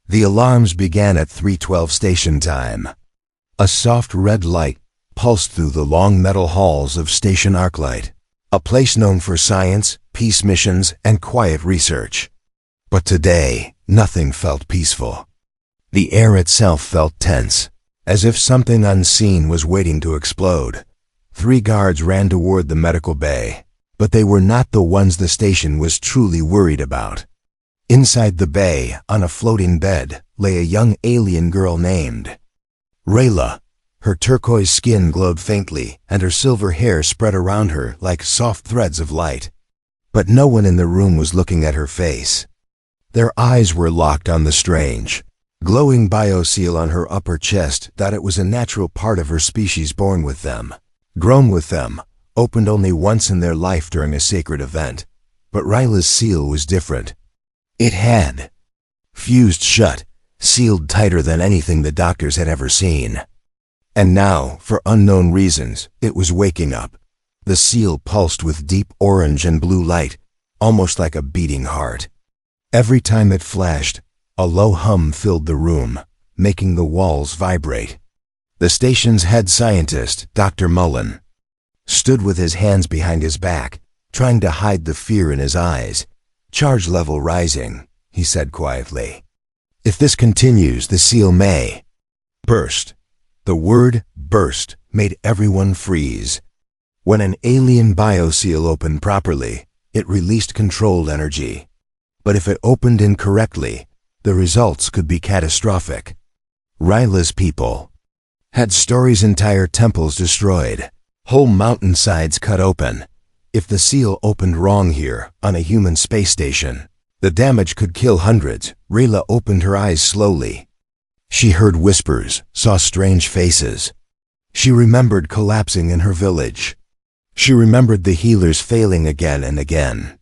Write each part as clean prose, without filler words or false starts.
The alarms began at 3:12 station time. A soft red light pulsed through the long metal halls of Station Arclight, a place known for science, peace missions, and quiet research. But today, nothing felt peaceful. The air itself felt tense, as if something unseen was waiting to explode. 3 guards ran toward the medical bay, but they were not the ones the station was truly worried about. Inside the bay, on a floating bed, lay a young alien girl named Rayla. Her turquoise skin glowed faintly, and her silver hair spread around her like soft threads of light. But no one in the room was looking at her face. Their eyes were locked on the strange, glowing bioseal on her upper chest that it was a natural part of her species born with them, grown with them, opened only once in their life during a sacred event. But Ryla's seal was different. It had fused shut, sealed tighter than anything the doctors had ever seen. And now, for unknown reasons, it was waking up. The seal pulsed with deep orange and blue light, almost like a beating heart. Every time it flashed, a low hum filled the room, making the walls vibrate. The station's head scientist, Dr. Mullen, stood with his hands behind his back, trying to hide the fear in his eyes. "Charge level rising," he said quietly. "If this continues, the seal may burst." The word burst made everyone freeze. When an alien bioseal opened properly, it released controlled energy. But if it opened incorrectly, the results could be catastrophic. Ryla's people had stories, entire temples destroyed, whole mountainsides cut open. If the seal opened wrong here, on a human space station, the damage could kill hundreds. Rayla opened her eyes slowly. She heard whispers, saw strange faces. She remembered collapsing in her village. She remembered the healers failing again and again.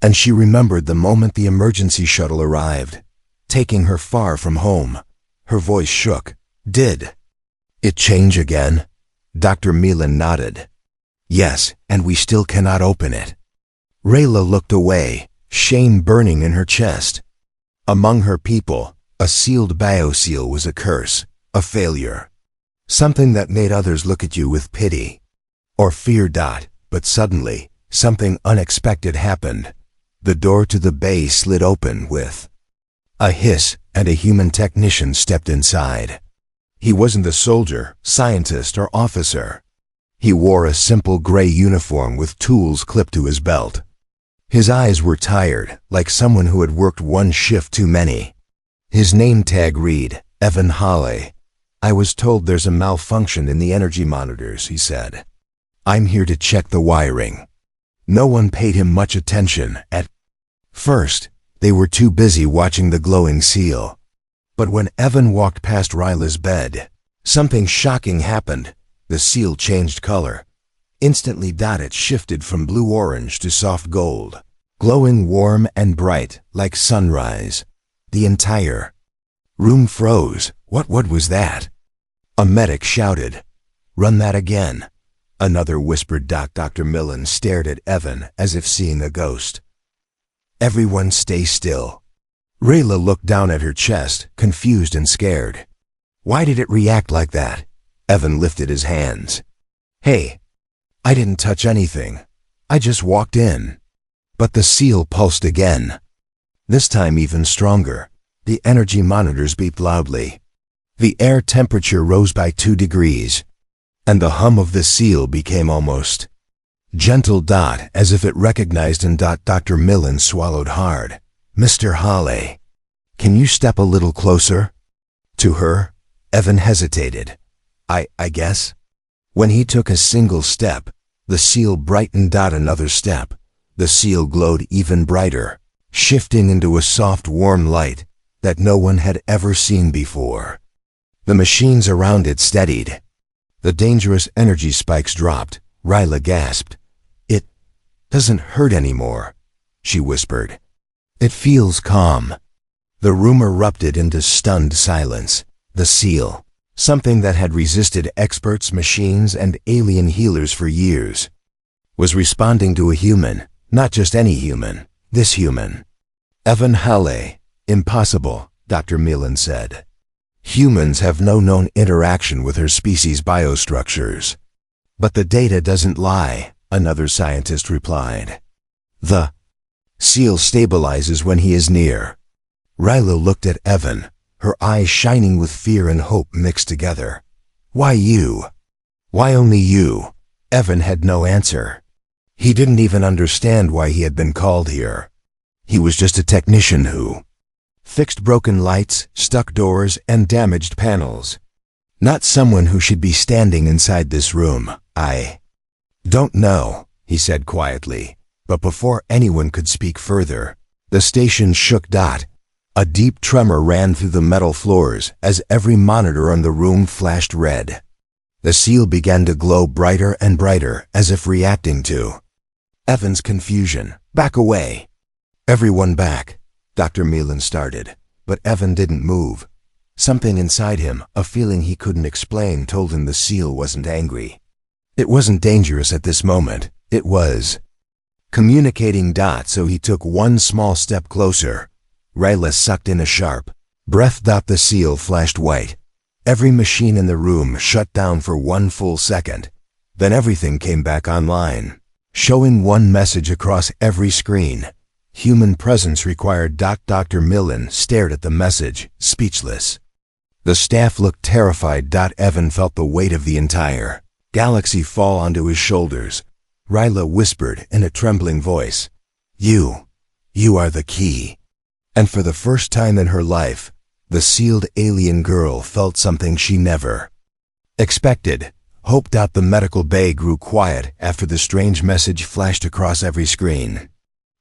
And she remembered the moment the emergency shuttle arrived, taking her far from home. Her voice shook. "Did it change again?" Dr. Milan nodded. "Yes, and we still cannot open it." Rayla looked away, shame burning in her chest. Among her people, a sealed bioseal was a curse, a failure. Something that made others look at you with pity or fear. But suddenly, something unexpected happened. The door to the bay slid open with a hiss, and a human technician stepped inside. He wasn't a soldier, scientist, or officer. He wore a simple gray uniform with tools clipped to his belt. His eyes were tired, like someone who had worked one shift too many. His name tag read, Evan Hawley. "I was told there's a malfunction in the energy monitors," he said. "I'm here to check the wiring." No one paid him much attention at first. They were too busy watching the glowing seal. But when Evan walked past Ryla's bed, something shocking happened. The seal changed color. Instantly, it shifted from blue-orange to soft gold, glowing warm and bright like sunrise. The entire room froze. What was that? A medic shouted. "Run that again." Another whispered. Dr. Millen stared at Evan as if seeing a ghost. "Everyone stay still." Rayla looked down at her chest, confused and scared. "Why did it react like that?" Evan lifted his hands. "Hey, I didn't touch anything. I just walked in." But the seal pulsed again. This time even stronger. The energy monitors beeped loudly. The air temperature rose by 2 degrees. And the hum of the seal became almost gentle. As if it recognized and Dr. Millen swallowed hard. "Mr. Hawley, can you step a little closer?" To her, Evan hesitated. I guess." When he took a single step, the seal brightened. Another step. The seal glowed even brighter, shifting into a soft, warm light that no one had ever seen before. The machines around it steadied. The dangerous energy spikes dropped. Ryla gasped. "It doesn't hurt anymore," she whispered. "It feels calm." The room erupted into stunned silence. The seal, something that had resisted experts, machines, and alien healers for years, was responding to a human. Not just any human, this human. Evan Hawley. Impossible, Dr. Millen said. Humans have no known interaction with her species' biostructures. But the data doesn't lie, another scientist replied. The seal stabilizes when he is near. Ryla looked at Evan, her eyes shining with fear and hope mixed together. Why you? Why only you? Evan had no answer. He didn't even understand why he had been called here. He was just a technician who fixed broken lights, stuck doors, and damaged panels. Not someone who should be standing inside this room. I don't know, he said quietly, but before anyone could speak further, the station shook. A deep tremor ran through the metal floors as every monitor in the room flashed red. The seal began to glow brighter and brighter as if reacting to Evan's confusion. Back away. Everyone back, Dr. Millen started, but Evan didn't move. Something inside him, a feeling he couldn't explain, told him the seal wasn't angry. It wasn't dangerous at this moment. It was communicating. So he took one small step closer. Ryla sucked in a sharp breath. The seal flashed white. Every machine in the room shut down for 1 full second. Then everything came back online, showing one message across every screen. Human presence required. Dr. Millen stared at the message, speechless. The staff looked terrified. Evan felt the weight of the entire galaxy fall onto his shoulders. Ryla whispered in a trembling voice, You are the key. And for the first time in her life, the sealed alien girl felt something she never expected. Hope. The medical bay grew quiet after the strange message flashed across every screen.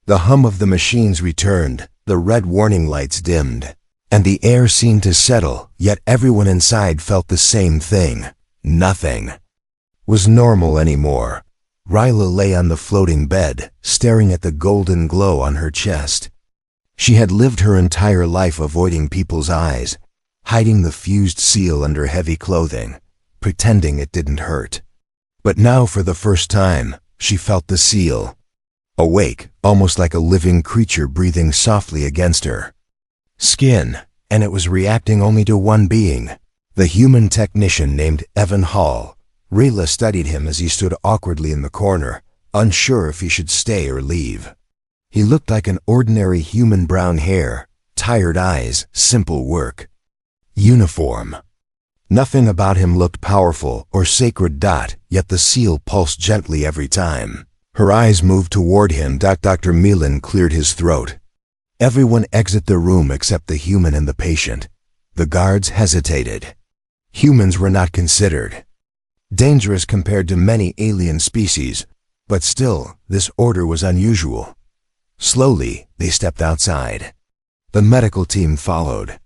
The hum of the machines returned, the red warning lights dimmed, and the air seemed to settle, yet everyone inside felt the same thing. Nothing was normal anymore. Ryla lay on the floating bed, staring at the golden glow on her chest. She had lived her entire life avoiding people's eyes, hiding the fused seal under heavy clothing, pretending it didn't hurt. But now, for the first time, she felt the seal. Awake, almost like a living creature breathing softly against her skin, and it was reacting only to one being, the human technician named Evan Hall. Ryla studied him as he stood awkwardly in the corner, unsure if he should stay or leave. He looked like an ordinary human. Brown hair, tired eyes, simple work uniform. Nothing about him looked powerful or sacred. Yet the seal pulsed gently every time her eyes moved toward him. Dr. Millen cleared his throat. Everyone exit the room except the human and the patient. The guards hesitated. Humans were not considered dangerous compared to many alien species, but still, this order was unusual. Slowly, they stepped outside. The medical team followed.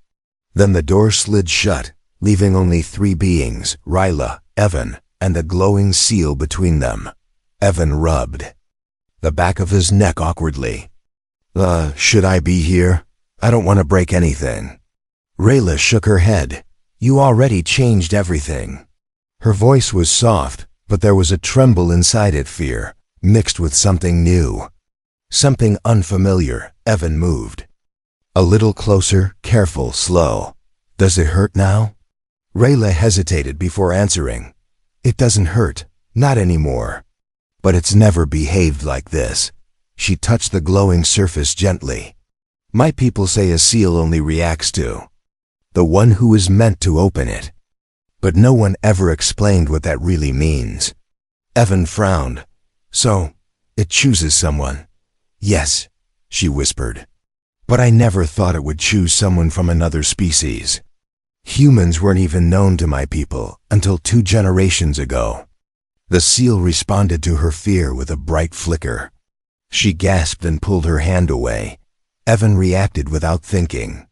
Then the door slid shut, leaving only 3 beings, Ryla, Evan, and the glowing seal between them. Evan rubbed the back of his neck awkwardly. Should I be here? I don't want to break anything. Ryla shook her head. You already changed everything. Her voice was soft, but there was a tremble inside it, fear, mixed with something new. Something unfamiliar. Evan moved a little closer, careful, slow. Does it hurt now? Ryla hesitated before answering. It doesn't hurt, not anymore. But it's never behaved like this. She touched the glowing surface gently. My people say a seal only reacts to the one who is meant to open it. But no one ever explained what that really means. Evan frowned. So, it chooses someone. Yes, she whispered. But I never thought it would choose someone from another species. Humans weren't even known to my people until 2 generations ago. The seal responded to her fear with a bright flicker. She gasped and pulled her hand away. Evan reacted without thinking.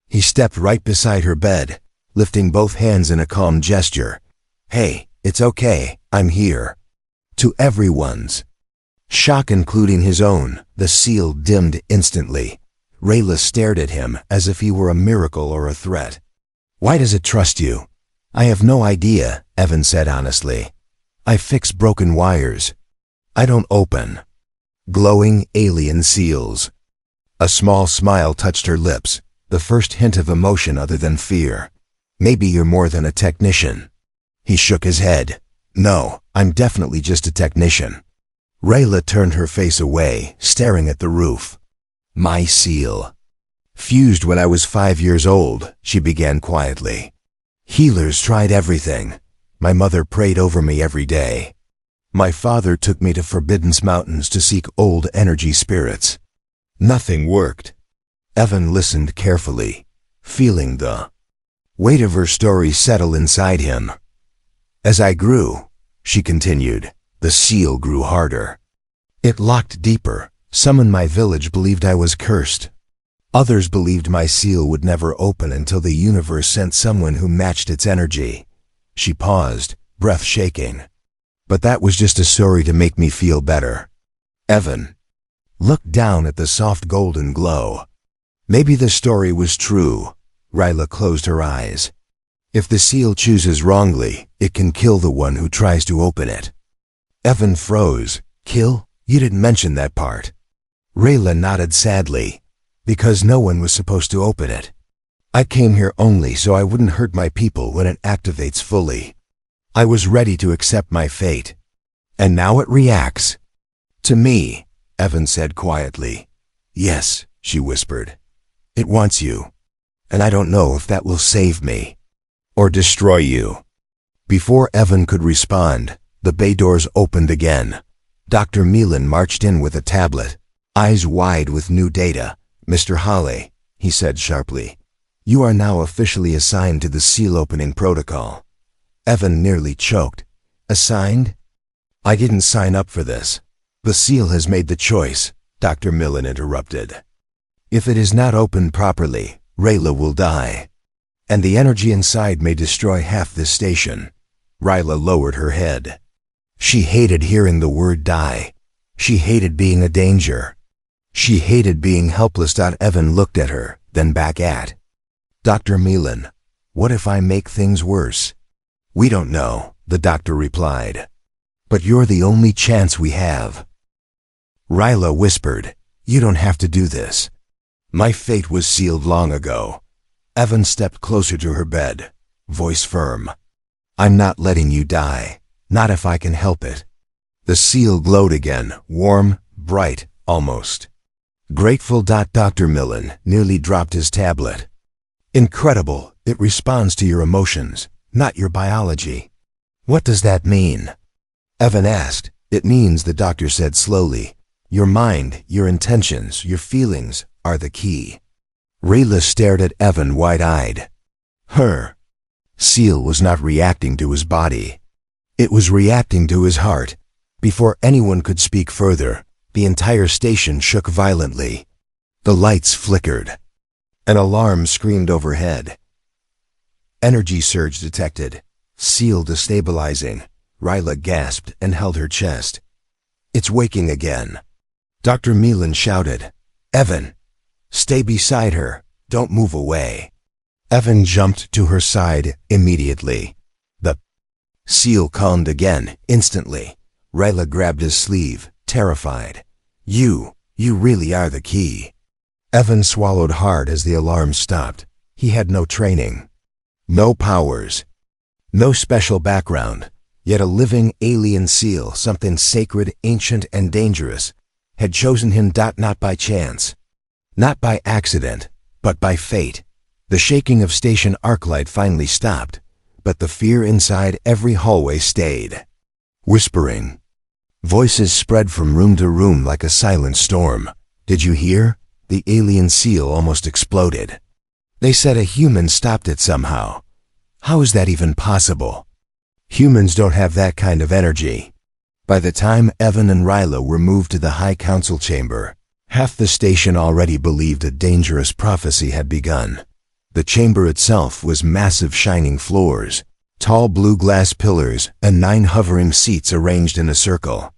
He stepped right beside her bed, lifting both hands in a calm gesture. Hey, it's okay, I'm here. To everyone's shock, including his own, the seal dimmed instantly. Ryla stared at him as if he were a miracle or a threat. Why does it trust you? I have no idea, Evan said honestly. I fix broken wires. I don't open glowing alien seals. A small smile touched her lips. The first hint of emotion other than fear. Maybe you're more than a technician. He shook his head. No, I'm definitely just a technician. Rayla turned her face away, staring at the roof. My seal. Fused when I was 5 years old, she began quietly. Healers tried everything. My mother prayed over me every day. My father took me to Forbidden Mountains to seek old energy spirits. Nothing worked. Evan listened carefully, feeling the weight of her story settle inside him. As I grew, she continued, the seal grew harder. It locked deeper. Some in my village believed I was cursed. Others believed my seal would never open until the universe sent someone who matched its energy. She paused, breath shaking. But that was just a story to make me feel better. Evan looked down at the soft golden glow. Maybe the story was true. Rayla closed her eyes. If the seal chooses wrongly, it can kill the one who tries to open it. Evan froze. Kill? You didn't mention that part. Rayla nodded sadly. Because no one was supposed to open it. I came here only so I wouldn't hurt my people when it activates fully. I was ready to accept my fate. And now it reacts. To me, Evan said quietly. Yes, she whispered. It wants you. And I don't know if that will save me. Or destroy you. Before Evan could respond, the bay doors opened again. Dr. Milan marched in with a tablet, eyes wide with new data. Mr. Hawley, he said sharply, you are now officially assigned to the seal opening protocol. Evan nearly choked. Assigned? I didn't sign up for this. The seal has made the choice, Dr. Milan interrupted. If it is not opened properly, Rayla will die. And the energy inside may destroy half this station. Rayla lowered her head. She hated hearing the word die. She hated being a danger. She hated being helpless. Evan looked at her, then back at Dr. Milan. What if I make things worse? We don't know, the doctor replied. But you're the only chance we have. Rayla whispered, you don't have to do this. My fate was sealed long ago. Evan stepped closer to her bed, voice firm. I'm not letting you die, not if I can help it. The seal glowed again, warm, bright, almost grateful. Dr. Milan nearly dropped his tablet. Incredible, it responds to your emotions, not your biology. What does that mean? Evan asked. It means, the doctor said slowly, your mind, your intentions, your feelings are the key. Rayla stared at Evan wide-eyed. Her seal was not reacting to his body. It was reacting to his heart. Before anyone could speak further, the entire station shook violently. The lights flickered. An alarm screamed overhead. Energy surge detected. Seal destabilizing. Rayla gasped and held her chest. It's waking again. Dr. Milan shouted. Evan, stay beside her. Don't move away. Evan jumped to her side immediately. The seal calmed again, instantly. Rayla grabbed his sleeve, terrified. You really are the key. Evan swallowed hard as the alarm stopped. He had no training. No powers. No special background. Yet a living alien seal, something sacred, ancient, and dangerous, had chosen him. Not by chance. Not by accident, but by fate. The shaking of Station Arclight finally stopped, but the fear inside every hallway stayed. Whispering. Voices spread from room to room like a silent storm. Did you hear? The alien seal almost exploded. They said a human stopped it somehow. How is that even possible? Humans don't have that kind of energy. By the time Evan and Rayla were moved to the High Council chamber, half the station already believed a dangerous prophecy had begun. The chamber itself was massive shining floors, tall blue glass pillars, and 9 hovering seats arranged in a circle.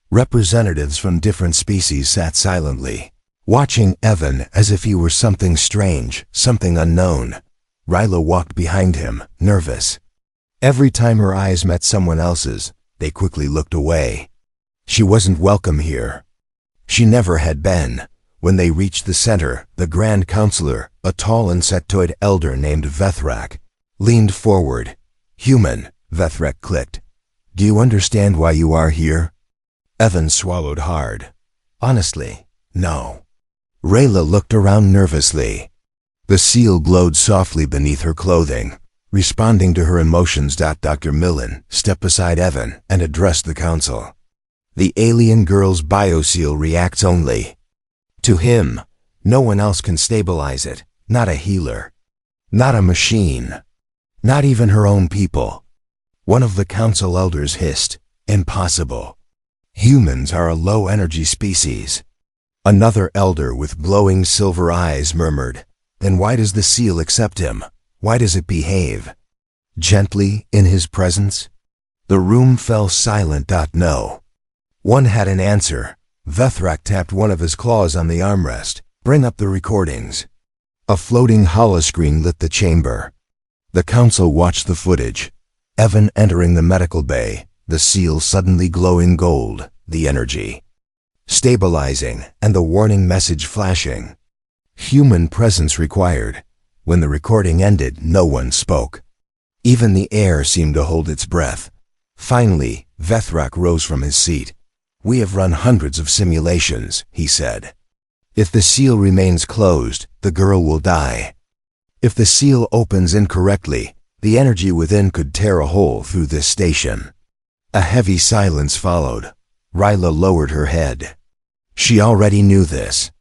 Representatives from different species sat silently, watching Evan as if he were something strange, something unknown. Rayla walked behind him, nervous. Every time her eyes met someone else's, they quickly looked away. She wasn't welcome here. She never had been. When they reached the center, the Grand Counselor, a tall insectoid elder named Vethrak, leaned forward. "Human," Vethrak clicked. "Do you understand why you are here?" Evan swallowed hard. "Honestly, no." Rayla looked around nervously. The seal glowed softly beneath her clothing, responding to her emotions. Dr. Millen stepped beside Evan and addressed the council. "The alien girl's bioseal reacts only to him. No one else can stabilize it. Not a healer. Not a machine. Not even her own people." One of the council elders hissed, "Impossible. Humans are a low-energy species." Another elder with glowing silver eyes murmured, "Then why does the seal accept him? Why does it behave gently in his presence?" The room fell silent. No one had an answer. Vethrak tapped one of his claws on the armrest. "Bring up the recordings." A floating holoscreen lit the chamber. The council watched the footage. Evan entering the medical bay, the seal suddenly glowing gold, the energy stabilizing, and the warning message flashing. Human presence required. When the recording ended, no one spoke. Even the air seemed to hold its breath. Finally, Vethrak rose from his seat. "We have run hundreds of simulations," he said. "If the seal remains closed, the girl will die. If the seal opens incorrectly, the energy within could tear a hole through this station." A heavy silence followed. Rayla lowered her head. She already knew this.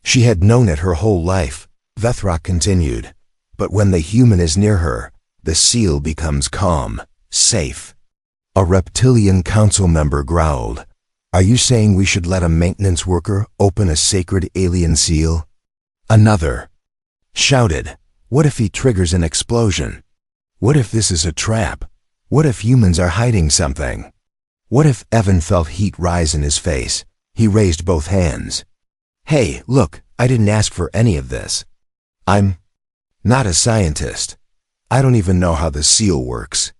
She had known it her whole life. Vethrak continued, "But when the human is near her, the seal becomes calm, safe." A reptilian council member growled, "Are you saying we should let a maintenance worker open a sacred alien seal?" Another shouted, "What if he triggers an explosion? What if this is a trap? What if humans are hiding something?" What if Evan felt heat rise in his face? He raised both hands. "Hey, look, I didn't ask for any of this. I'm not a scientist. I don't even know how the seal works.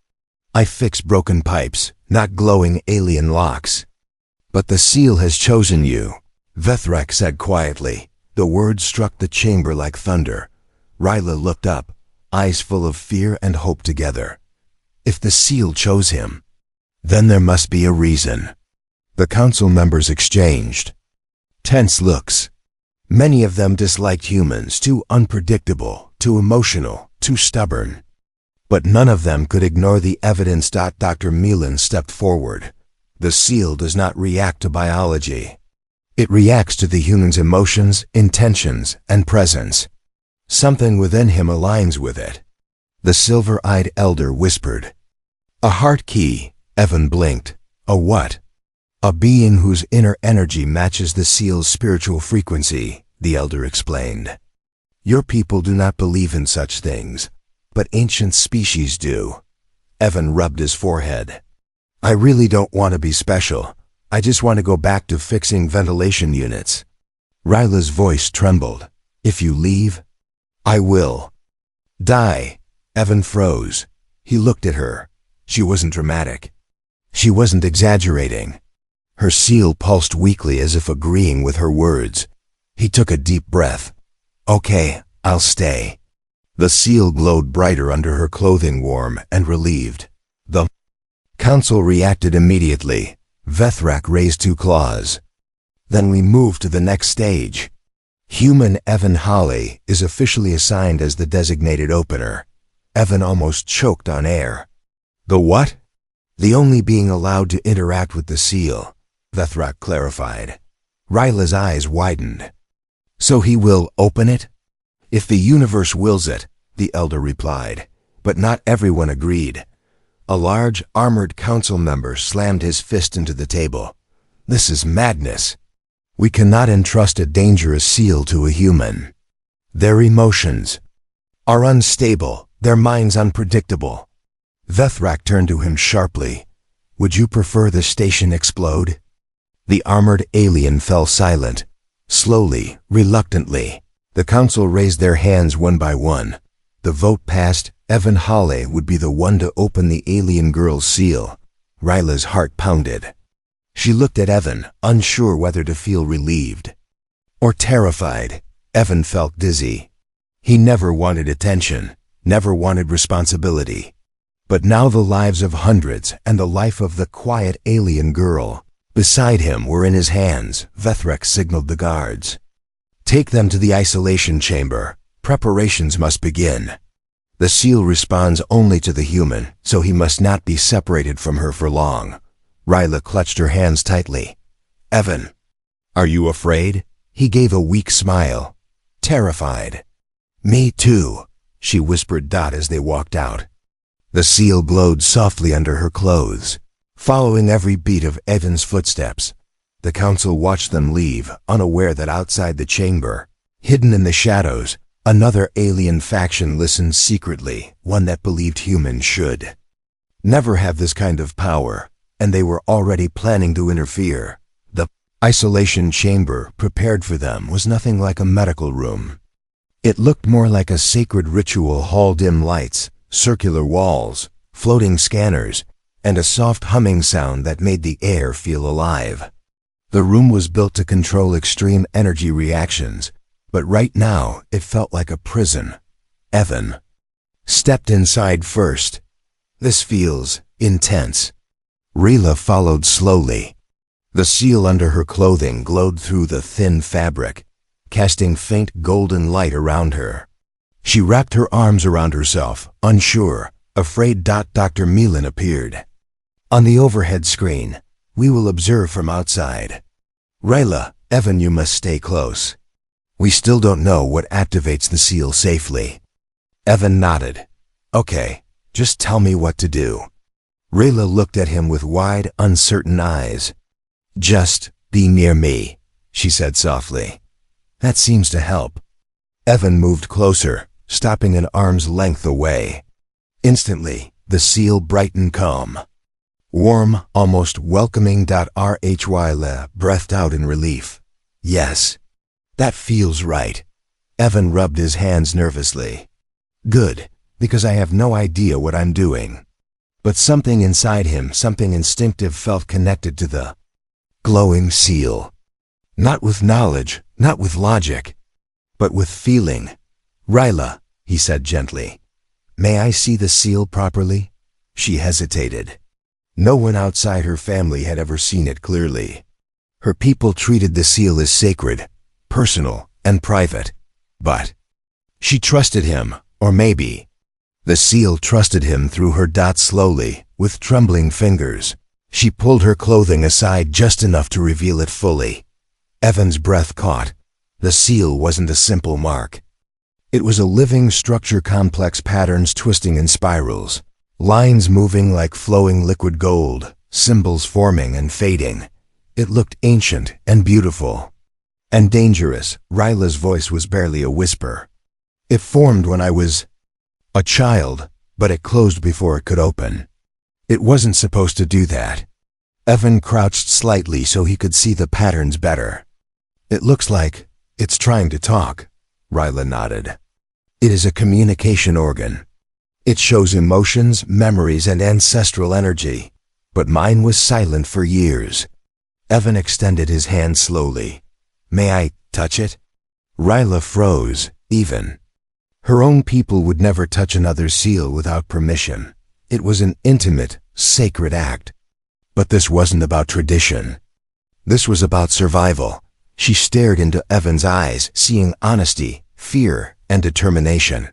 I fix broken pipes, not glowing alien locks." "But the seal has chosen you," Vethrak said quietly. The words struck the chamber like thunder. Rayla looked up, eyes full of fear and hope together. If the seal chose him, then there must be a reason. The council members exchanged tense looks. Many of them disliked humans, too unpredictable, too emotional, too stubborn. But none of them could ignore the evidence. Dr. Milan stepped forward. "The seal does not react to biology. It reacts to the human's emotions, intentions, and presence. Something within him aligns with it." The silver-eyed elder whispered. "A heart key," Evan blinked. "A what?" "A being whose inner energy matches the seal's spiritual frequency," the elder explained. "Your people do not believe in such things, but ancient species do." Evan rubbed his forehead. "I really don't want to be special. I just want to go back to fixing ventilation units." Ryla's voice trembled. "If you leave, I will die." Evan froze. He looked at her. She wasn't dramatic. She wasn't exaggerating. Her seal pulsed weakly as if agreeing with her words. He took a deep breath. "Okay, I'll stay." The seal glowed brighter under her clothing, warm and relieved. The council reacted immediately. Vethrak raised 2 claws. "Then we move to the next stage. Human Evan Hawley is officially assigned as the designated opener." Evan almost choked on air. "The what?" "The only being allowed to interact with the seal," Vethrak clarified. Ryla's eyes widened. "So he will open it?" "If the universe wills it," the elder replied. But not everyone agreed. A large, armored council member slammed his fist into the table. "This is madness. We cannot entrust a dangerous seal to a human. Their emotions are unstable, their minds unpredictable." Vethrak turned to him sharply. "Would you prefer the station explode?" The armored alien fell silent. Slowly, reluctantly, the council raised their hands one by one. The vote passed. Evan Hawley would be the one to open the alien girl's seal. Ryla's heart pounded. She looked at Evan, unsure whether to feel relieved or terrified. Evan felt dizzy. He never wanted attention, never wanted responsibility. But now the lives of hundreds and the life of the quiet alien girl beside him were in his hands. Vethrex signaled the guards. Take them to the isolation chamber. Preparations must begin. The seal responds only to the human, so he must not be separated from her for long. Ryla clutched her hands tightly. Evan, are you afraid? He gave a weak smile. Terrified. Me too, she whispered as they walked out. The seal glowed softly under her clothes, following every beat of Evan's footsteps. The council watched them leave, unaware that outside the chamber, hidden in the shadows, another alien faction listened secretly, one that believed humans should never have this kind of power, and they were already planning to interfere. The isolation chamber prepared for them was nothing like a medical room. It looked more like a sacred ritual hall. Dim lights, circular walls, floating scanners, and a soft humming sound that made the air feel alive. The room was built to control extreme energy reactions, but right now it felt like a prison. Evan stepped inside first. This feels intense. Rila followed slowly. The seal under her clothing glowed through the thin fabric, casting faint golden light around her. She wrapped her arms around herself, unsure, afraid. Dr. Milan appeared. On the overhead screen, we will observe from outside. Rayla, Evan, you must stay close. We still don't know what activates the seal safely. Evan nodded. Okay, just tell me what to do. Rayla looked at him with wide, uncertain eyes. Just be near me, she said softly. That seems to help. Evan moved closer, stopping an arm's length away. Instantly, the seal brightened calm. Warm, almost welcoming. RHY breathed out in relief. Yes, that feels right. Evan rubbed his hands nervously. Good, because I have no idea what I'm doing. But something inside him, something instinctive, felt connected to the glowing seal. Not with knowledge, not with logic, but with feeling. Ryla, he said gently, may I see the seal properly? She hesitated. No one outside her family had ever seen it clearly. Her people treated the seal as sacred, personal, and private. But she trusted him, or maybe the seal trusted him. Through her. Slowly, with trembling fingers, she pulled her clothing aside just enough to reveal it fully. Evan's breath caught. The seal wasn't a simple mark. It was a living structure, complex patterns twisting in spirals, lines moving like flowing liquid gold, symbols forming and fading. It looked ancient and beautiful. And dangerous. Ryla's voice was barely a whisper. It formed when I was a child, but it closed before it could open. It wasn't supposed to do that. Evan crouched slightly so he could see the patterns better. It looks like it's trying to talk. Ryla nodded. It is a communication organ. It shows emotions, memories, and ancestral energy. But mine was silent for years. Evan extended his hand slowly. May I touch it? Ryla froze, even. Her own people would never touch another seal without permission. It was an intimate, sacred act. But this wasn't about tradition. This was about survival. She stared into Evan's eyes, seeing honesty, fear, and determination.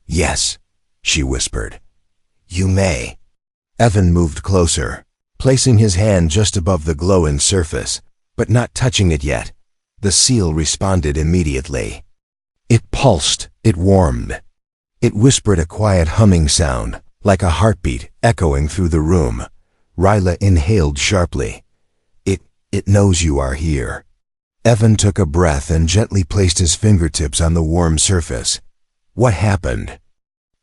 Yes, she whispered. You may. Evan moved closer, placing his hand just above the glowing surface, but not touching it yet. The seal responded immediately. It pulsed, it warmed. It whispered a quiet humming sound, like a heartbeat echoing through the room. Ryla inhaled sharply. It knows you are here. Evan took a breath and gently placed his fingertips on the warm surface. What happened?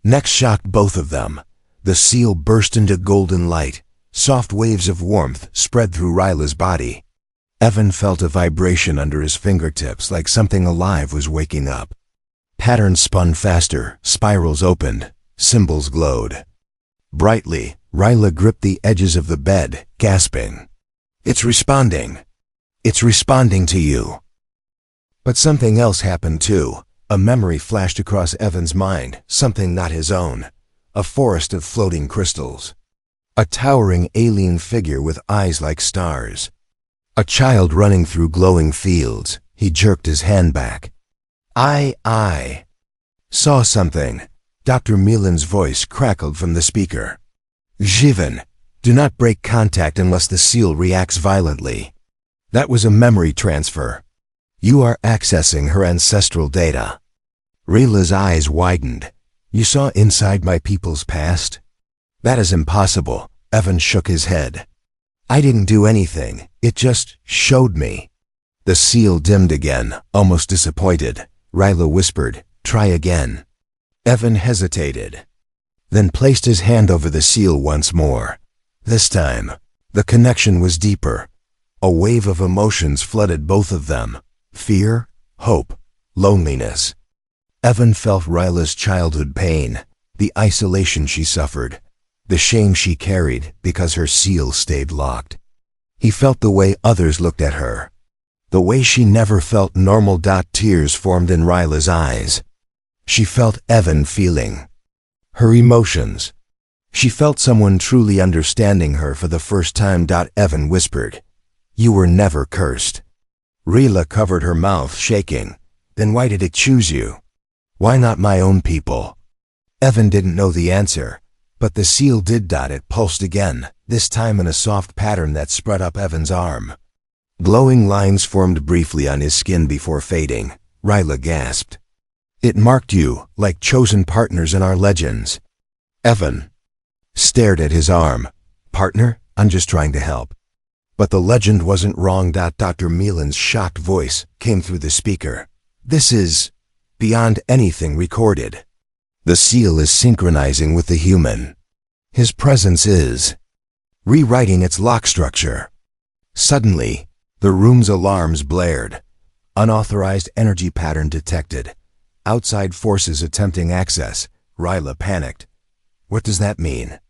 Next shocked both of them. The seal burst into golden light. Soft waves of warmth spread through Ryla's body. Evan felt a vibration under his fingertips, like something alive was waking up. Patterns spun faster, spirals opened, symbols glowed. Brightly, Ryla gripped the edges of the bed, gasping. It's responding. It's responding to you. But something else happened too. A memory flashed across Evan's mind, something not his own. A forest of floating crystals. A towering alien figure with eyes like stars. A child running through glowing fields. He jerked his hand back. I saw something. Dr. Milan's voice crackled from the speaker. Jivan, do not break contact unless the seal reacts violently. That was a memory transfer. You are accessing her ancestral data. Rila's eyes widened. You saw inside my people's past? That is impossible. Evan shook his head. I didn't do anything. It just showed me. The seal dimmed again, almost disappointed. Rila whispered, try again. Evan hesitated, then placed his hand over the seal once more. This time, the connection was deeper. A wave of emotions flooded both of them. Fear, hope, loneliness. Evan felt Rila's childhood pain, the isolation she suffered, the shame she carried because her seal stayed locked. He felt the way others looked at her, the way she never felt normal. Tears formed in Rila's eyes. She felt Evan feeling her emotions. She felt someone truly understanding her for the first time. Evan whispered, you were never cursed. Rila covered her mouth, shaking. Then why did it choose you? Why not my own people? Evan didn't know the answer, but the seal did. It pulsed again, this time in a soft pattern that spread up Evan's arm. Glowing lines formed briefly on his skin before fading. Rila gasped. It marked you, like chosen partners in our legends. Evan stared at his arm. Partner? I'm just trying to help. But the legend wasn't wrong. Dr. Milan's shocked voice came through the speaker. This is beyond anything recorded. The seal is synchronizing with the human. His presence is rewriting its lock structure. Suddenly, the room's alarms blared. Unauthorized energy pattern detected. Outside forces attempting access. Rila panicked. What does that mean?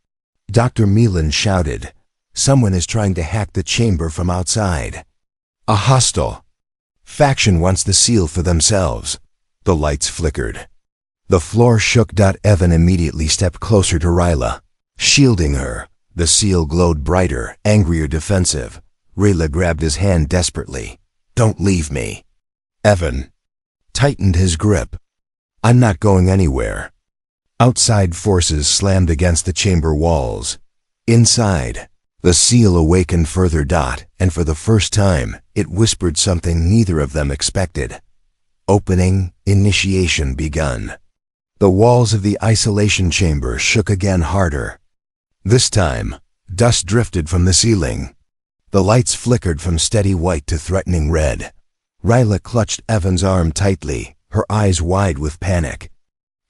Dr. Milan shouted. Someone is trying to hack the chamber from outside. A hostile faction wants the seal for themselves. The lights flickered. The floor shook. Evan immediately stepped closer to Rila, shielding her. The seal glowed brighter, angrier, defensive. Rila grabbed his hand desperately. Don't leave me. Evan tightened his grip. I'm not going anywhere. Outside forces slammed against the chamber walls. Inside, the seal awakened further. And for the first time, it whispered something neither of them expected. Opening, initiation begun. The walls of the isolation chamber shook again, harder. This time, dust drifted from the ceiling. The lights flickered from steady white to threatening red. Rila clutched Evan's arm tightly, her eyes wide with panic.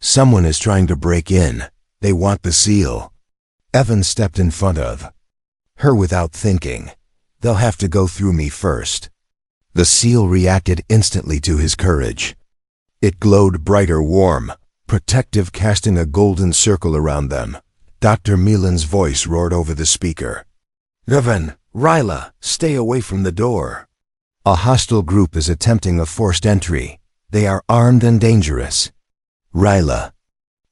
Someone is trying to break in. They want the seal. Evan stepped in front of her without thinking. They'll have to go through me first. The seal reacted instantly to his courage. It glowed brighter, warm, protective, casting a golden circle around them. Dr. Milan's voice roared over the speaker. Evan, Rila, stay away from the door. A hostile group is attempting a forced entry. They are armed and dangerous. Rila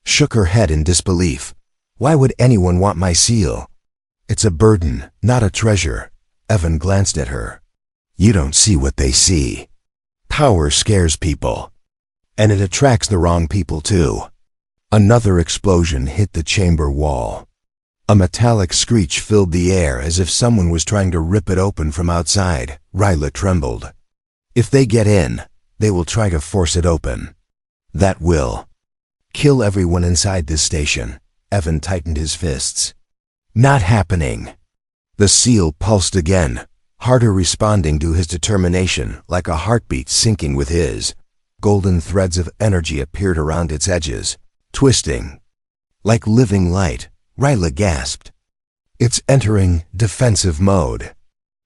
shook her head in disbelief. Why would anyone want my seal? It's a burden, not a treasure. Evan glanced at her. You don't see what they see. Power scares people. And it attracts the wrong people too. Another explosion hit the chamber wall. A metallic screech filled the air as if someone was trying to rip it open from outside. Rila trembled. If they get in, they will try to force it open. That will kill everyone inside this station. Evan tightened his fists. Not happening. The seal pulsed again, harder, responding to his determination, like a heartbeat syncing with his. Golden threads of energy appeared around its edges, twisting like living light. Rila gasped. It's entering defensive mode.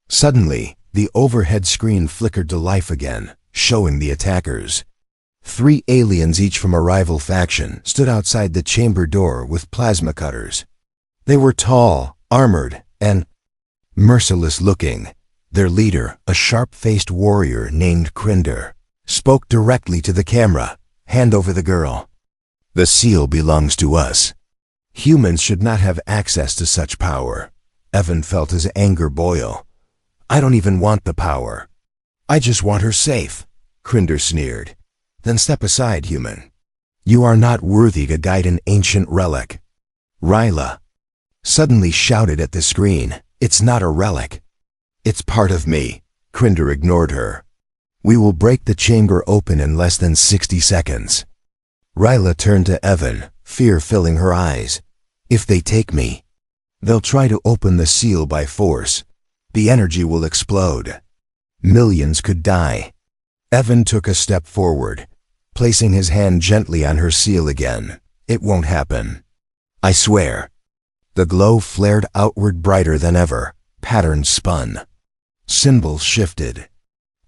Suddenly, the overhead screen flickered to life again, showing the attackers. 3 aliens, each from a rival faction, stood outside the chamber door with plasma cutters. They were tall, armored, and merciless looking. Their leader, a sharp-faced warrior named Krinder, spoke directly to the camera. Hand over the girl. The seal belongs to us. Humans should not have access to such power. Evan felt his anger boil. I don't even want the power. I just want her safe, Crinder sneered. Then step aside, human. You are not worthy to guide an ancient relic. Ryla suddenly shouted at the screen. It's not a relic. It's part of me. Crinder ignored her. We will break the chamber open in less than 60 seconds. Ryla turned to Evan, fear filling her eyes. If they take me, they'll try to open the seal by force. The energy will explode. Millions could die. Evan took a step forward, placing his hand gently on her seal again. It won't happen. I swear. The glow flared outward brighter than ever. Patterns spun. Symbols shifted.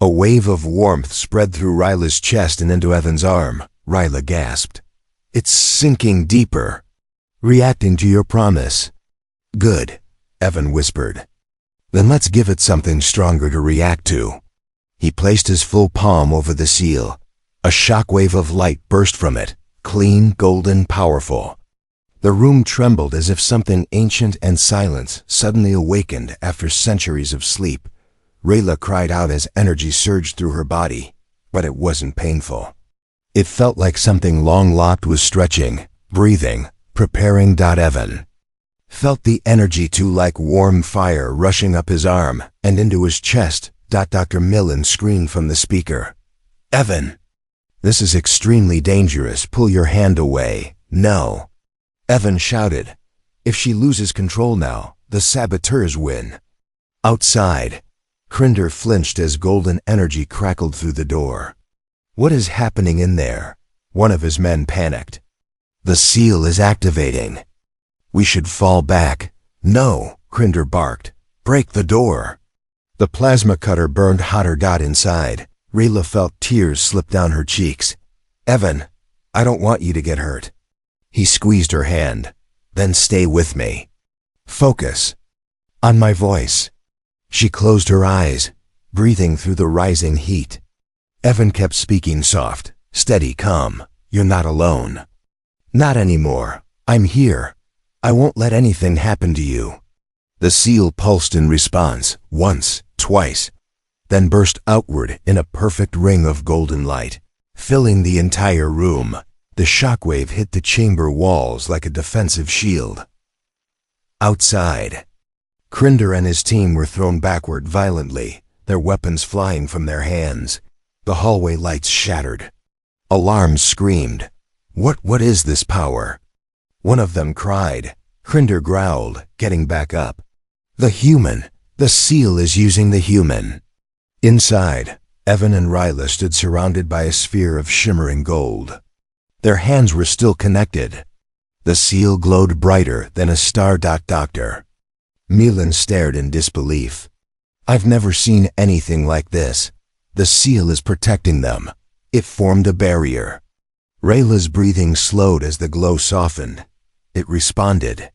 A wave of warmth spread through Ryla's chest and into Evan's arm. Ryla gasped. It's sinking deeper. Reacting to your promise. Good, Evan whispered. Then let's give it something stronger to react to. He placed his full palm over the seal. A shockwave of light burst from it, clean, golden, powerful. The room trembled as if something ancient and silent suddenly awakened after centuries of sleep. Rayla cried out as energy surged through her body, but it wasn't painful. It felt like something long-locked was stretching, breathing, preparing. Evan felt the energy too, like warm fire rushing up his arm and into his chest. Dr. Millen screamed from the speaker. Evan, this is extremely dangerous. Pull your hand away. No. Evan shouted. If she loses control now, the saboteurs win. Outside, Crinder flinched as golden energy crackled through the door. What is happening in there? One of his men panicked. The seal is activating. We should fall back. No, Crinder barked. Break the door. The plasma cutter burned hotter. Inside, Rayla felt tears slip down her cheeks. Evan, I don't want you to get hurt. He squeezed her hand. Then stay with me. Focus on my voice. She closed her eyes, breathing through the rising heat. Evan kept speaking soft, steady, calm. You're not alone. Not anymore. I'm here. I won't let anything happen to you. The seal pulsed in response, once, twice, then burst outward in a perfect ring of golden light, filling the entire room. The shockwave hit the chamber walls like a defensive shield. Outside, Crinder and his team were thrown backward violently, their weapons flying from their hands. The hallway lights shattered. Alarms screamed. What is this power? One of them cried. Crinder growled, getting back up. The human. The seal is using the human. Inside, Evan and Ryla stood surrounded by a sphere of shimmering gold. Their hands were still connected. The seal glowed brighter than a star. Dr. Milan stared in disbelief. I've never seen anything like this. The seal is protecting them. It formed a barrier. Rayla's breathing slowed as the glow softened. It responded.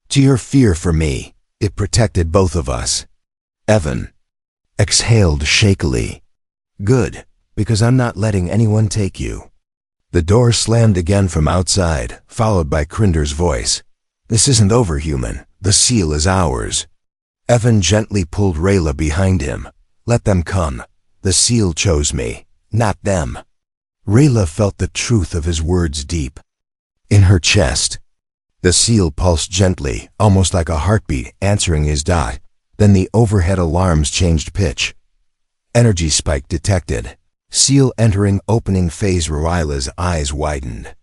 To your fear for me, it protected both of us. Evan exhaled shakily. Good, because I'm not letting anyone take you. The door slammed again from outside, followed by Crinder's voice. This isn't over, human. The seal is ours. Evan gently pulled Rayla behind him. Let them come. The seal chose me, not them. Rayla felt the truth of his words deep in her chest. The seal pulsed gently, almost like a heartbeat answering his dot. Then the overhead alarms changed pitch. Energy spike detected. Seal entering opening phase. Ryla's eyes widened.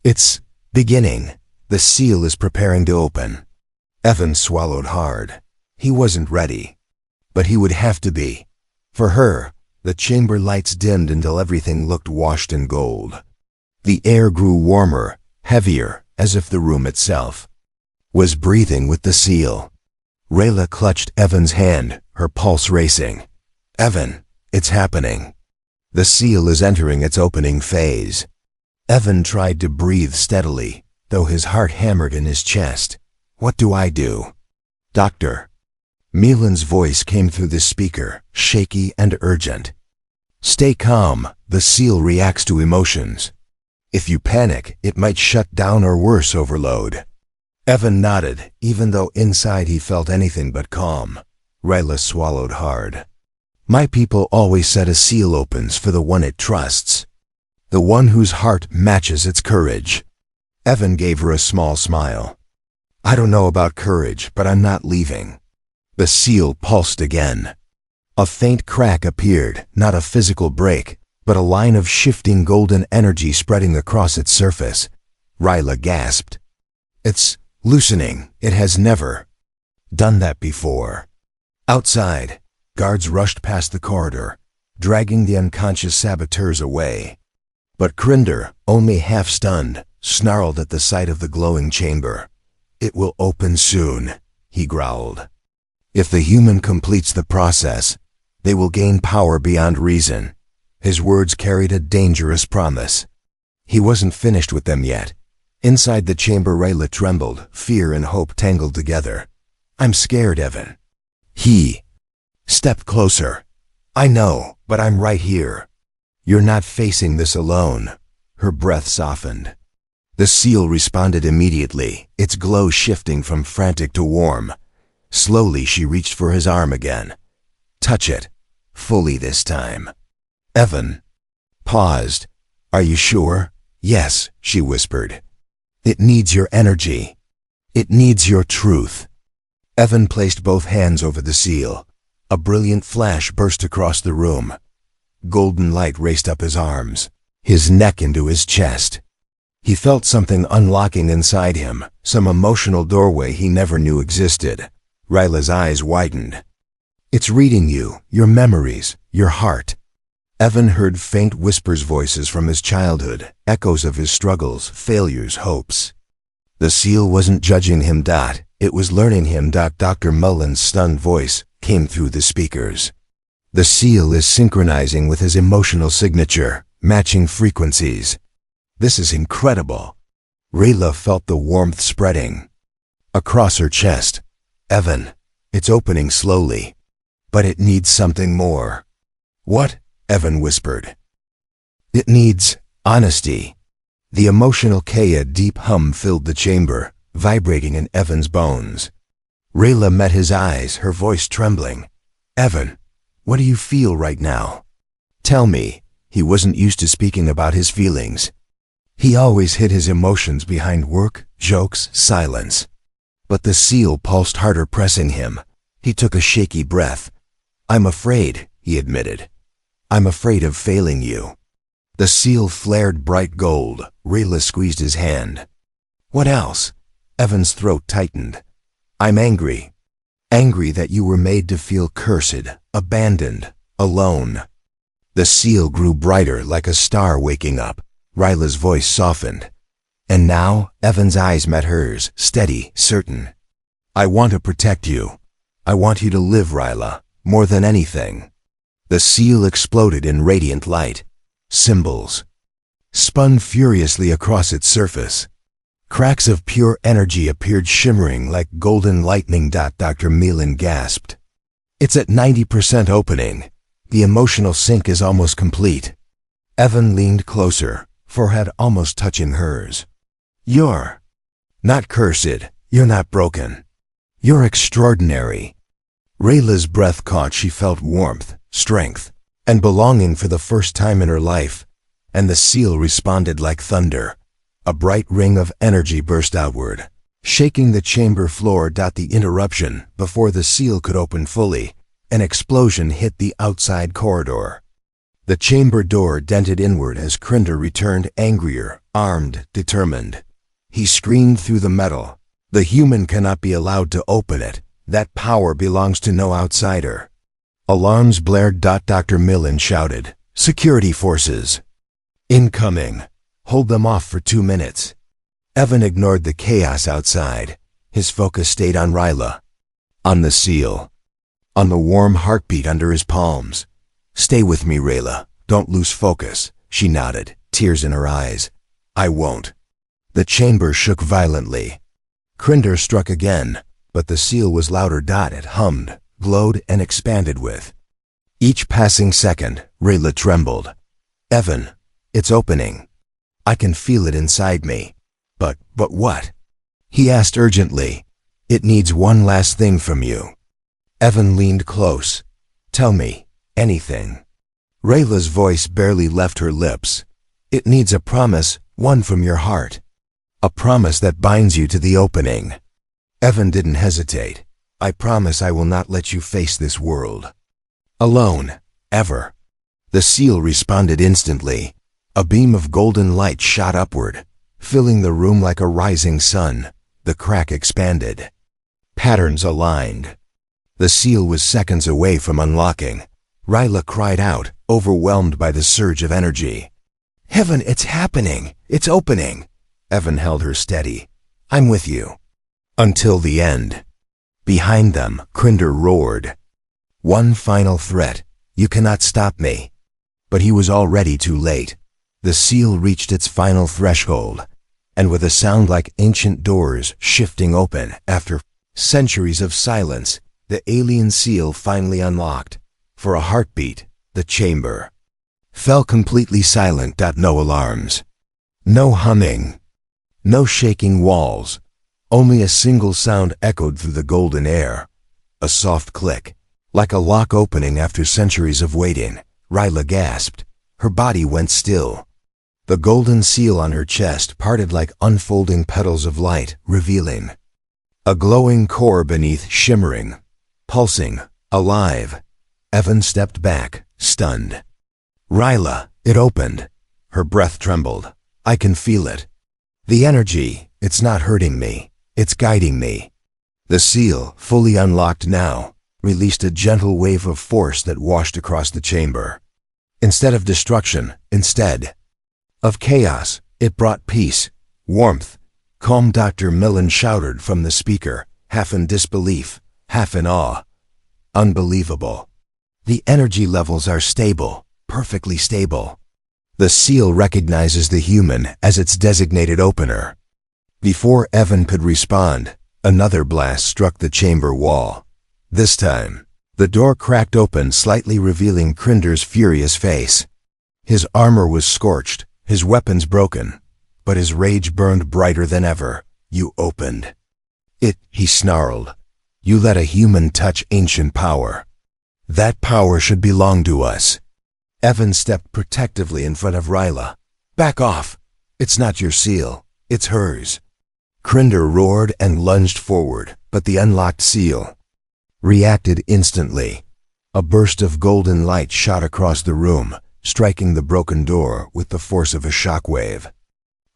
It's beginning. The seal is preparing to open. Evan swallowed hard. He wasn't ready. But he would have to be. For her, the chamber lights dimmed until everything looked washed in gold. The air grew warmer, heavier, as if the room itself was breathing with the seal. Rayla clutched Evan's hand, her pulse racing. Evan, it's happening. The seal is entering its opening phase. Evan tried to breathe steadily, though his heart hammered in his chest. What do I do? Doctor. Milan's voice came through the speaker, shaky and urgent. Stay calm, the seal reacts to emotions. If you panic, it might shut down or worse, overload. Evan nodded, even though inside he felt anything but calm. Ryla swallowed hard. My people always said a seal opens for the one it trusts. The one whose heart matches its courage. Evan gave her a small smile. I don't know about courage, but I'm not leaving. The seal pulsed again. A faint crack appeared, not a physical break, but a line of shifting golden energy spreading across its surface. Ryla gasped. It's loosening. It has never done that before. Outside, guards rushed past the corridor, dragging the unconscious saboteurs away. But Crinder, only half stunned, snarled at the sight of the glowing chamber. It will open soon, he growled. If the human completes the process, they will gain power beyond reason. His words carried a dangerous promise. He wasn't finished with them yet. Inside the chamber, Ryla trembled, fear and hope tangled together. I'm scared, Evan. He stepped closer. I know, but I'm right here. You're not facing this alone. Her breath softened. The seal responded immediately, its glow shifting from frantic to warm. Slowly she reached for his arm again. Touch it. Fully this time. Evan paused. Are you sure? Yes, she whispered. It needs your energy. It needs your truth. Evan placed both hands over the seal. A brilliant flash burst across the room. Golden light raced up his arms, his neck into his chest. He felt something unlocking inside him, some emotional doorway he never knew existed. Ryla's eyes widened. It's reading you, your memories, your heart. Evan heard faint whispers, voices from his childhood, echoes of his struggles, failures, hopes. The seal wasn't judging him. It was learning him. Dr. Mullen's stunned voice came through the speakers. The seal is synchronizing with his emotional signature, matching frequencies. This is incredible. Ryla felt the warmth spreading across her chest. Evan, it's opening slowly. But it needs something more. What? Evan whispered. It needs honesty. The emotional a deep hum filled the chamber, vibrating in Evan's bones. Ryla met his eyes, her voice trembling. Evan, what do you feel right now? Tell me. He wasn't used to speaking about his feelings. He always hid his emotions behind work, jokes, silence. But the seal pulsed harder, pressing him. He took a shaky breath. I'm afraid, he admitted. I'm afraid of failing you. The seal flared bright gold. Ryla squeezed his hand. What else? Evan's throat tightened. I'm angry. Angry that you were made to feel cursed, abandoned, alone. The seal grew brighter, like a star waking up. Ryla's voice softened. And now, Evan's eyes met hers, steady, certain. I want to protect you. I want you to live, Ryla, more than anything. The seal exploded in radiant light. Symbols spun furiously across its surface. Cracks of pure energy appeared, shimmering like golden lightning. Dr. Mullen gasped. It's at 90% opening. The emotional sync is almost complete. Evan leaned closer, forehead almost touching hers. You're not cursed. You're not broken. You're extraordinary. Ryla's breath caught. She felt warmth, strength, and belonging for the first time in her life. And the seal responded like thunder. A bright ring of energy burst outward, shaking the chamber floor. The interruption, before the seal could open fully, an explosion hit the outside corridor. The chamber door dented inward as Crinder returned, angrier, armed, determined. He screamed through the metal. The human cannot be allowed to open it. That power belongs to no outsider. Alarms blared. Dr. Mullen shouted, Security forces! Incoming! Hold them off for 2 minutes. Evan ignored the chaos outside. His focus stayed on Ryla, on the seal, on the warm heartbeat under his palms. Stay with me, Ryla. Don't lose focus. She nodded, tears in her eyes. I won't. The chamber shook violently. Crinder struck again, but the seal was louder. It hummed, glowed, and expanded with Each passing second, Rayla trembled. Evan, it's opening. I can feel it inside me. But what? He asked urgently. It needs one last thing from you. Evan leaned close. Tell me, anything. Rayla's voice barely left her lips. It needs a promise, one from your heart. A promise that binds you to the opening. Evan didn't hesitate. I promise I will not let you face this world alone, ever. The seal responded instantly. A beam of golden light shot upward, filling the room like a rising sun. The crack expanded. Patterns aligned. The seal was seconds away from unlocking. Rayla cried out, overwhelmed by the surge of energy. Heaven, it's happening! It's opening! Evan held her steady. I'm with you. Until the end. Behind them, Crinder roared. One final threat. You cannot stop me. But he was already too late. The seal reached its final threshold, and with a sound like ancient doors shifting open after centuries of silence, the alien seal finally unlocked. For a heartbeat, the chamber fell completely silent. No alarms. No humming. No shaking walls. Only a single sound echoed through the golden air. A soft click. Like a lock opening after centuries of waiting. Rayla gasped. Her body went still. The golden seal on her chest parted like unfolding petals of light, revealing a glowing core beneath, shimmering, pulsing, alive. Evan stepped back, stunned. Rayla, it opened. Her breath trembled. I can feel it. The energy, it's not hurting me. It's guiding me. The seal, fully unlocked now, released a gentle wave of force that washed across the chamber. Instead of destruction, instead of chaos, it brought peace, warmth, calm. Dr. Millen shouted from the speaker, half in disbelief, half in awe. Unbelievable. The energy levels are stable, perfectly stable. The seal recognizes the human as its designated opener. Before Evan could respond, another blast struck the chamber wall. This time, the door cracked open, slightly revealing Crinder's furious face. His armor was scorched, his weapons broken, but his rage burned brighter than ever. You opened it, he snarled. You let a human touch ancient power. That power should belong to us. Evan stepped protectively in front of Rayla. Back off. It's not your seal. It's hers. Crinder roared and lunged forward, but the unlocked seal reacted instantly. A burst of golden light shot across the room, striking the broken door with the force of a shockwave.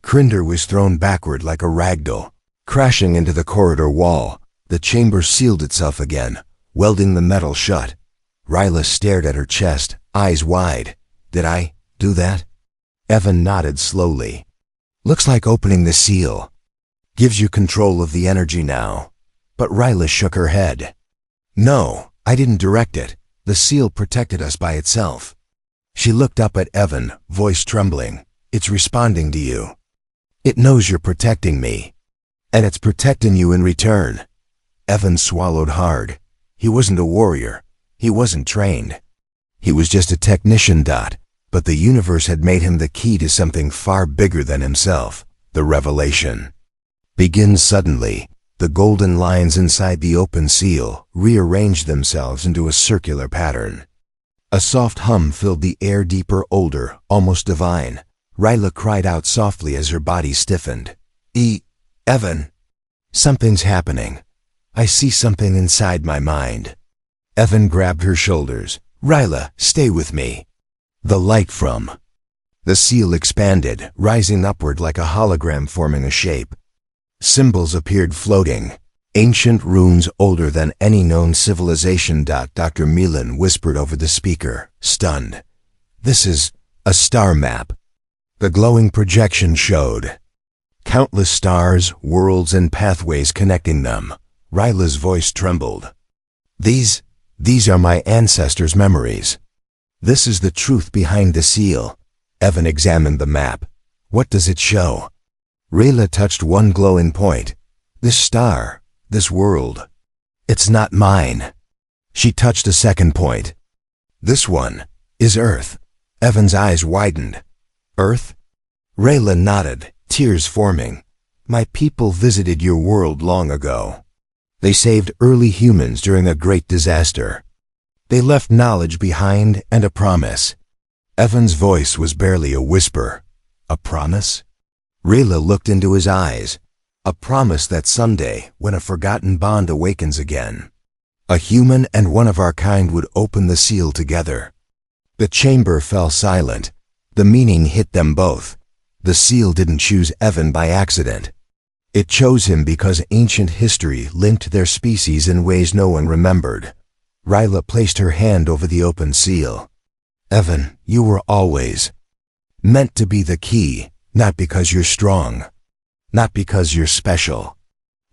Crinder was thrown backward like a ragdoll, crashing into the corridor wall. The chamber sealed itself again, welding the metal shut. Rayla stared at her chest, eyes wide. Did I do that? Evan nodded slowly. Looks like opening the seal gives you control of the energy now. But Rayla shook her head. No, I didn't direct it. The seal protected us by itself. She looked up at Evan, voice trembling. It's responding to you. It knows you're protecting me. And it's protecting you in return. Evan swallowed hard. He wasn't a warrior. He wasn't trained. He was just a technician. But the universe had made him the key to something far bigger than himself. The revelation begins suddenly. The golden lines inside the open seal rearranged themselves into a circular pattern. A soft hum filled the air, deeper, older, almost divine. Rayla cried out softly as her body stiffened. Evan. Something's happening. I see something inside my mind. Evan grabbed her shoulders. Rayla, stay with me. The light from the seal expanded, rising upward like a hologram, forming a shape. Symbols appeared floating. Ancient runes older than any known civilization. Dr. Millen whispered over the speaker, stunned. This is a star map. The glowing projection showed countless stars, worlds, and pathways connecting them. Rayla's voice trembled. These are my ancestors' memories. This is the truth behind the seal. Evan examined the map. What does it show? Rayla touched one glowing point. This star, this world. It's not mine. She touched a second point. This one is Earth. Evan's eyes widened. Earth? Rayla nodded, tears forming. My people visited your world long ago. They saved early humans during a great disaster. They left knowledge behind and a promise. Evan's voice was barely a whisper. A promise? Rayla looked into his eyes. A promise that someday, when a forgotten bond awakens again, a human and one of our kind would open the seal together. The chamber fell silent. The meaning hit them both. The seal didn't choose Evan by accident. It chose him because ancient history linked their species in ways no one remembered. Rayla placed her hand over the open seal. Evan, you were always meant to be the key, not because you're strong, not because you're special.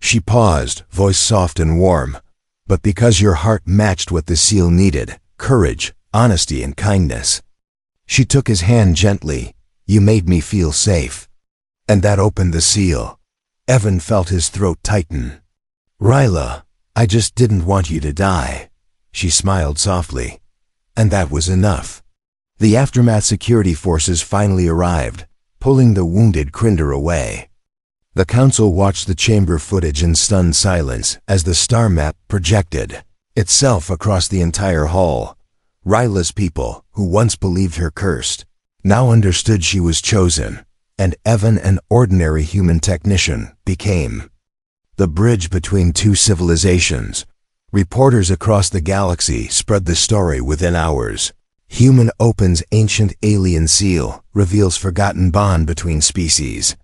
She paused, voice soft and warm, but because your heart matched what the seal needed, courage, honesty, and kindness. She took his hand gently. You made me feel safe. And that opened the seal. Evan felt his throat tighten. Rayla, I just didn't want you to die. She smiled softly. And that was enough. The aftermath security forces finally arrived, pulling the wounded Crinder away. The council watched the chamber footage in stunned silence as the star map projected itself across the entire hall. Rayla's people, who once believed her cursed, now understood she was chosen, and Evan, an ordinary human technician, became the bridge between two civilizations. Reporters across the galaxy spread the story within hours. Human opens ancient alien seal, reveals forgotten bond between species.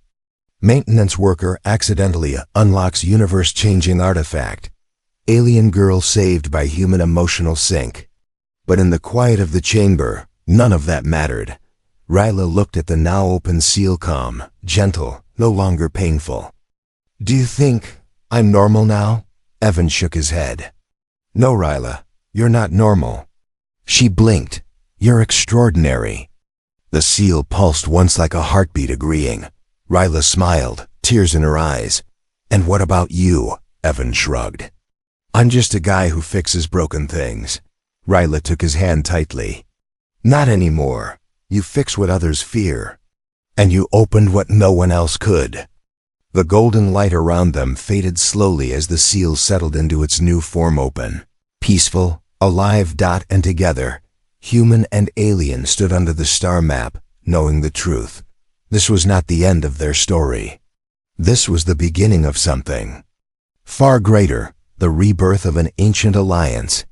Maintenance worker accidentally unlocks universe-changing artifact. Alien girl saved by human emotional sync. But in the quiet of the chamber, none of that mattered. Rayla looked at the now open seal, calm, gentle, no longer painful. Do you think I'm normal now? Evan shook his head. No, Rayla, you're not normal. She blinked. You're extraordinary. The seal pulsed once like a heartbeat, agreeing. Rayla smiled, tears in her eyes. And what about you? Evan shrugged. I'm just a guy who fixes broken things. Rayla took his hand tightly. Not anymore. You fix what others fear. And you opened what no one else could. The golden light around them faded slowly as the seal settled into its new form, open, peaceful, alive. And together, human and alien stood under the star map, knowing the truth. This was not the end of their story. This was the beginning of something far greater, the rebirth of an ancient alliance,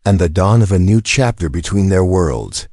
and the dawn of a new chapter between their worlds.